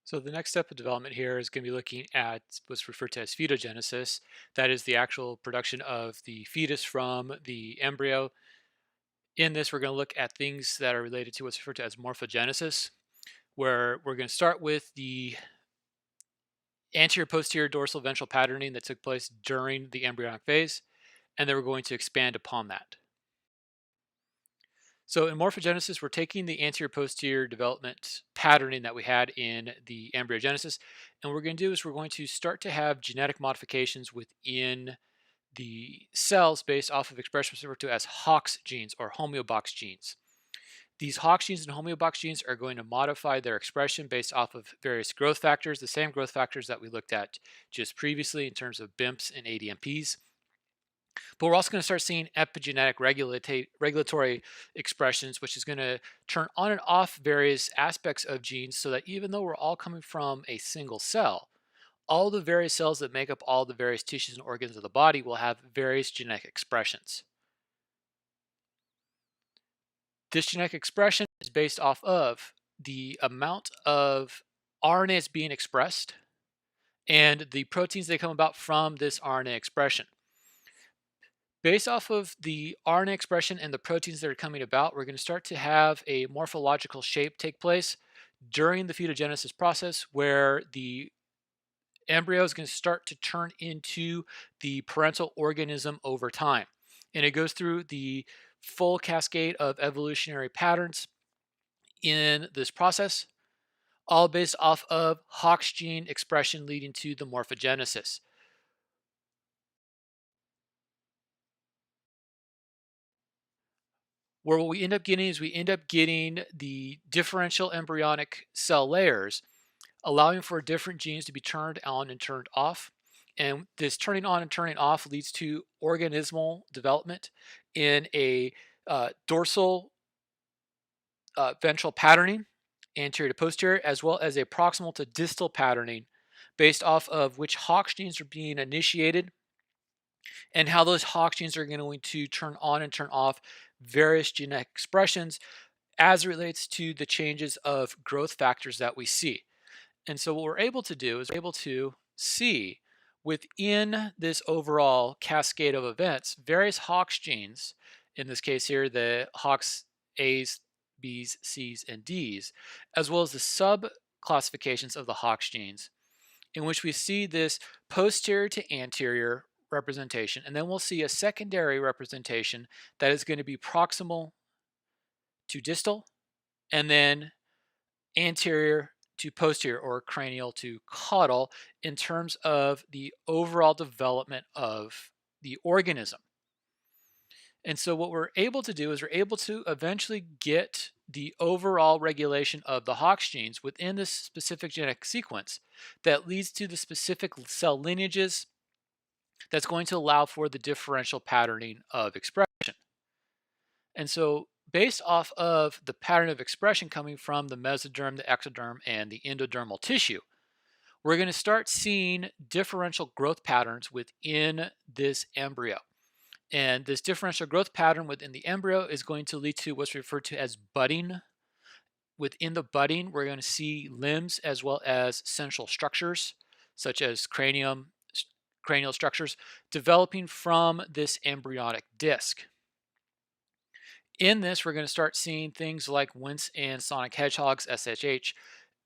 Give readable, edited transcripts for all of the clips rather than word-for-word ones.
So the next step of development here is going to be looking at what's referred to as fetogenesis. That is the actual production of the fetus from the embryo. In this, we're going to look at things that are related to what's referred to as morphogenesis, where we're going to start with the anterior posterior dorsal ventral patterning that took place during the embryonic phase, and then we're going to expand upon that. So in morphogenesis, we're taking the anterior posterior development patterning that we had in the embryogenesis, and what we're going to do is we're going to start to have genetic modifications within the cells based off of expressions referred to as Hox genes or homeobox genes. These Hox genes and homeobox genes are going to modify their expression based off of various growth factors, the same growth factors that we looked at just previously in terms of BIMPs and ADMPs. But we're also going to start seeing epigenetic regulatory expressions, which is going to turn on and off various aspects of genes so that even though we're all coming from a single cell, all the various cells that make up all the various tissues and organs of the body will have various genetic expressions. This genetic expression is based off of the amount of RNA that's being expressed and the proteins that come about from this RNA expression. Based off of the RNA expression and the proteins that are coming about, we're going to start to have a morphological shape take place during the fetogenesis process where the embryo is going to start to turn into the parental organism over time. And it goes through the full cascade of evolutionary patterns in this process, all based off of Hox gene expression leading to the morphogenesis. Where what we end up getting is we end up getting the differential embryonic cell layers, allowing for different genes to be turned on and turned off. And this turning on and turning off leads to organismal development in a dorsal ventral patterning, anterior to posterior, as well as a proximal to distal patterning based off of which Hox genes are being initiated and how those Hox genes are going to turn on and turn off various genetic expressions as it relates to the changes of growth factors that we see. And so what we're able to do is we're able to see within this overall cascade of events, various Hox genes, in this case here, the Hox A's, B's, C's, and D's, as well as the sub classifications of the Hox genes, in which we see this posterior to anterior representation. And then we'll see a secondary representation that is going to be proximal to distal, and then anterior to posterior or cranial to caudal in terms of the overall development of the organism. And so what we're able to do is we're able to eventually get the overall regulation of the Hox genes within this specific genetic sequence that leads to the specific cell lineages that's going to allow for the differential patterning of expression. And so based off of the pattern of expression coming from the mesoderm, the ectoderm, and the endodermal tissue, we're going to start seeing differential growth patterns within this embryo. And this differential growth pattern within the embryo is going to lead to what's referred to as budding. Within the budding, we're going to see limbs as well as central structures, such as cranium, cranial structures, developing from this embryonic disc. In this, we're going to start seeing things like Wince and Sonic Hedgehogs, SHH,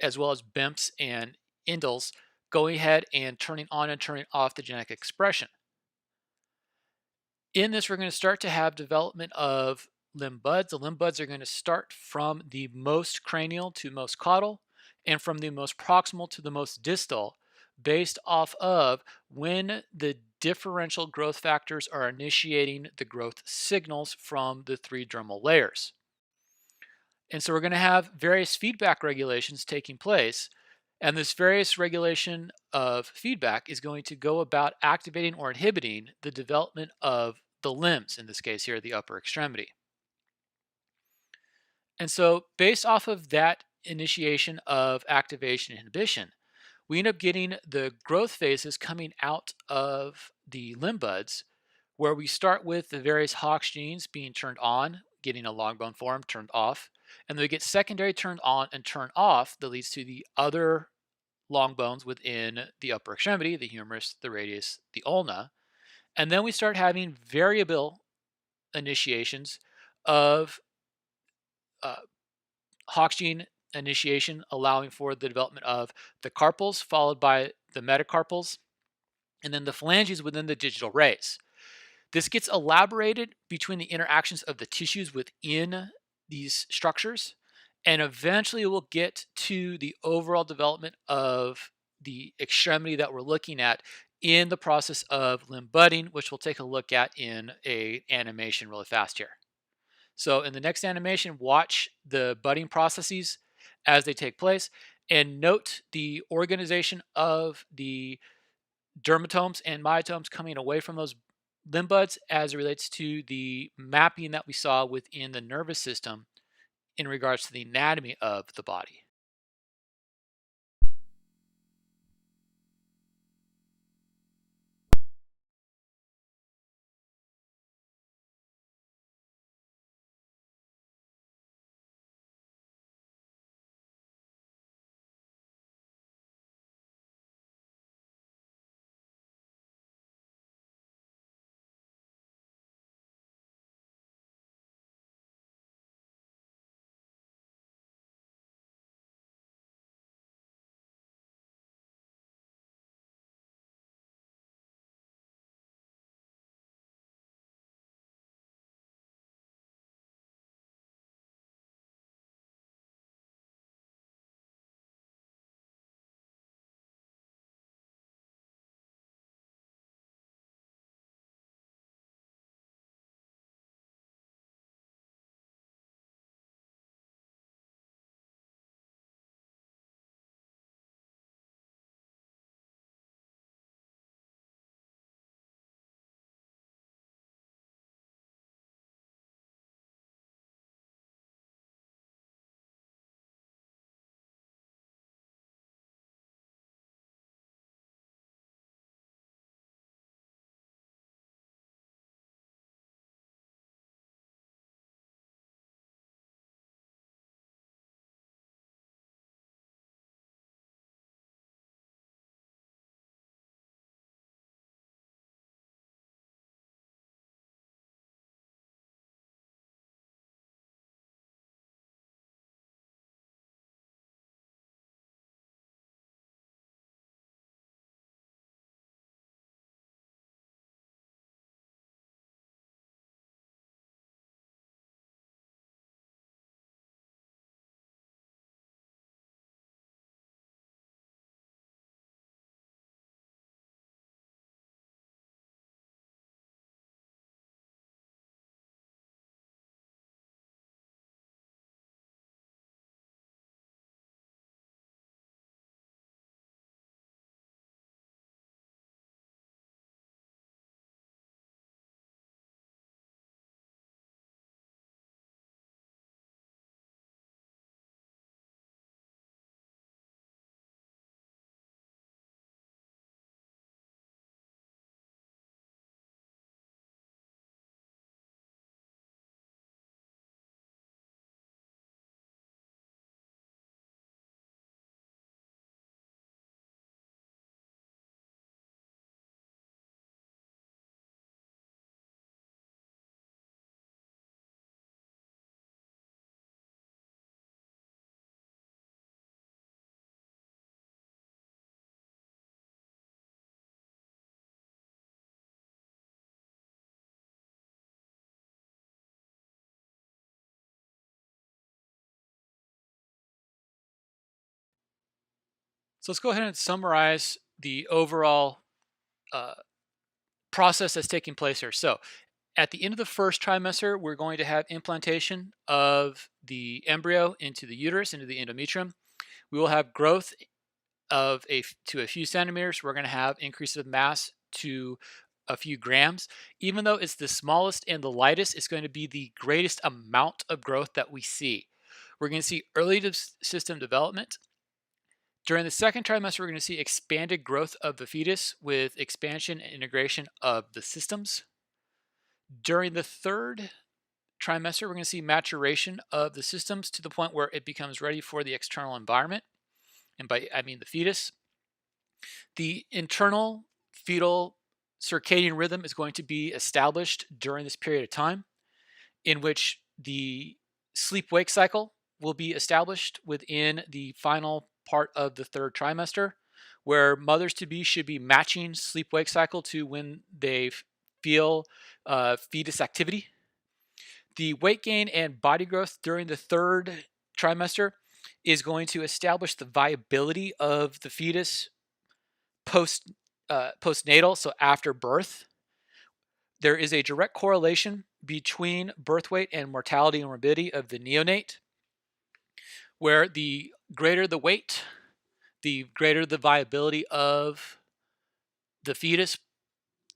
as well as BIMPs and indels going ahead and turning on and turning off the genetic expression. In this, we're going to start to have development of limb buds. The limb buds are going to start from the most cranial to most caudal and from the most proximal to the most distal based off of when the differential growth factors are initiating the growth signals from the three dermal layers. And so we're going to have various feedback regulations taking place. And this various regulation of feedback is going to go about activating or inhibiting the development of the limbs, in this case here, the upper extremity. And so based off of that initiation of activation and inhibition, we end up getting the growth phases coming out of the limb buds, where we start with the various Hox genes being turned on, getting a long bone form turned off, and then we get secondary turned on and turned off that leads to the other long bones within the upper extremity, the humerus, the radius, the ulna. And then we start having variable initiations of uh, Hox gene initiation, allowing for the development of the carpals, followed by the metacarpals, and then the phalanges within the digital rays. This gets elaborated between the interactions of the tissues within these structures, and eventually we'll get to the overall development of the extremity that we're looking at in the process of limb budding, which we'll take a look at in a animation really fast here. So in the next animation, watch the budding processes as they take place and note the organization of the dermatomes and myotomes coming away from those limb buds as it relates to the mapping that we saw within the nervous system in regards to the anatomy of the body. So let's go ahead and summarize the overall uh, process that's taking place here. So at the end of the first trimester, we're going to have implantation of the embryo into the uterus, into the endometrium. We will have growth to a few centimeters. We're going to have increase of mass to a few grams. Even though it's the smallest and the lightest, it's going to be the greatest amount of growth that we see. We're going to see early system development. During the second trimester, we're going to see expanded growth of the fetus with expansion and integration of the systems. During the third trimester, we're going to see maturation of the systems to the point where it becomes ready for the external environment. and by I mean the fetus, the internal fetal circadian rhythm is going to be established during this period of time, in which the sleep wake cycle will be established within the final part of the third trimester, where mothers to be should be matching sleep wake cycle to when they feel fetus activity. The weight gain and body growth during the third trimester is going to establish the viability of the fetus post postnatal, so after birth. There is a direct correlation between birth weight and mortality and morbidity of the neonate, where the greater the weight, the greater the viability of the fetus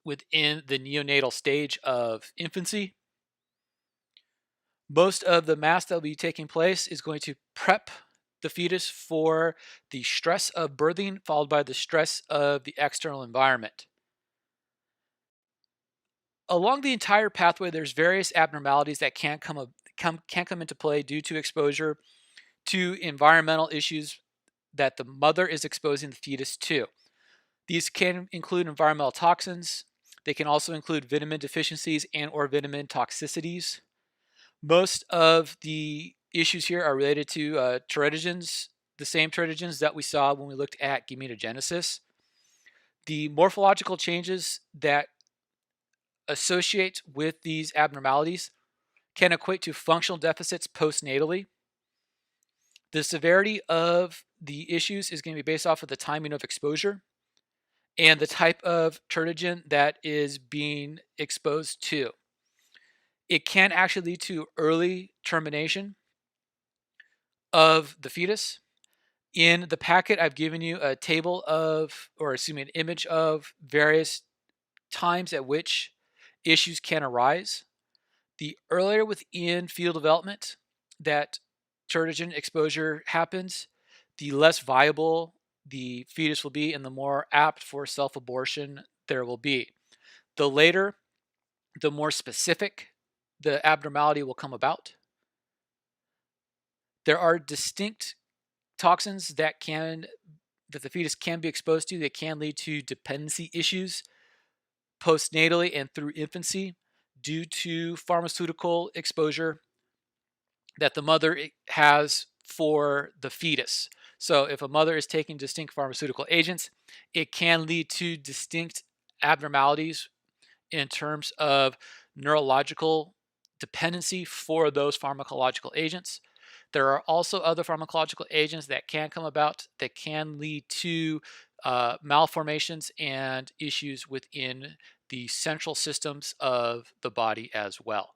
within the neonatal stage of infancy. Most of the mass that will be taking place is going to prep the fetus for the stress of birthing, followed by the stress of the external environment. Along the entire pathway, there's various abnormalities that can come into play due to exposure to environmental issues that the mother is exposing the fetus to. These can include environmental toxins. They can also include vitamin deficiencies and or vitamin toxicities. Most of the issues here are related to teratogens, the same teratogens that we saw when we looked at gametogenesis. The morphological changes that associate with these abnormalities can equate to functional deficits postnatally. The severity of the issues is going to be based off of the timing of exposure and the type of teratogen that is being exposed to. It can actually lead to early termination of the fetus. In the packet, I've given you a table of, or excuse me, an image of various times at which issues can arise. The earlier within fetal development that teratogen exposure happens, the less viable the fetus will be and the more apt for self-abortion there will be. The later, the more specific the abnormality will come about. There are distinct toxins that the fetus can be exposed to that can lead to dependency issues postnatally and through infancy due to pharmaceutical exposure that the mother has for the fetus. So if a mother is taking distinct pharmaceutical agents, it can lead to distinct abnormalities in terms of neurological dependency for those pharmacological agents. There are also other pharmacological agents that can come about that can lead to malformations and issues within the central systems of the body as well.